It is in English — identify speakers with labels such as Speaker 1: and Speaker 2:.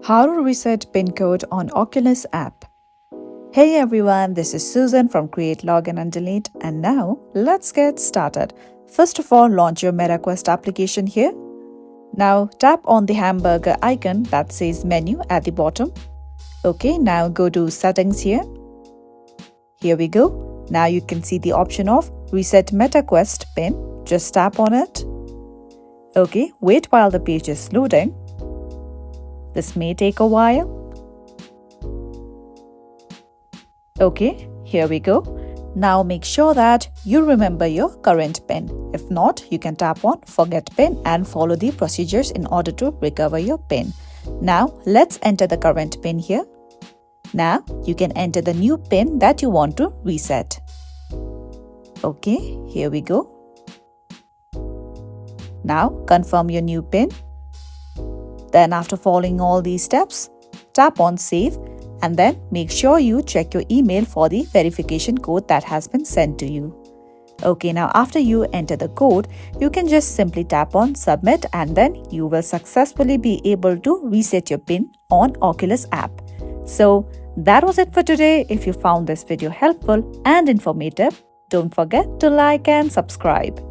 Speaker 1: How to reset Pincode on Oculus app. Hey everyone, this is Susan from Create, Login and Delete, and now let's get started. First of all, launch your MetaQuest application here. Now tap on the hamburger icon that says menu at the bottom. Okay, now go to settings here. Here we go. Now you can see the option of reset MetaQuest pin. Just tap on it. Okay, wait while the page is loading. This may take a while. Okay, here we go. Now make sure that you remember your current PIN. If not, you can tap on Forget PIN and follow the procedures in order to recover your PIN. Now let's enter the current PIN here. Now you can enter the new PIN that you want to reset. Okay, here we go. Now confirm your new PIN. Then after following all these steps, tap on Save and then make sure you check your email for the verification code that has been sent to you. Okay, now after you enter the code, you can just simply tap on Submit and then you will successfully be able to reset your PIN on Oculus app. So that was it for today. If you found this video helpful and informative, don't forget to like and subscribe.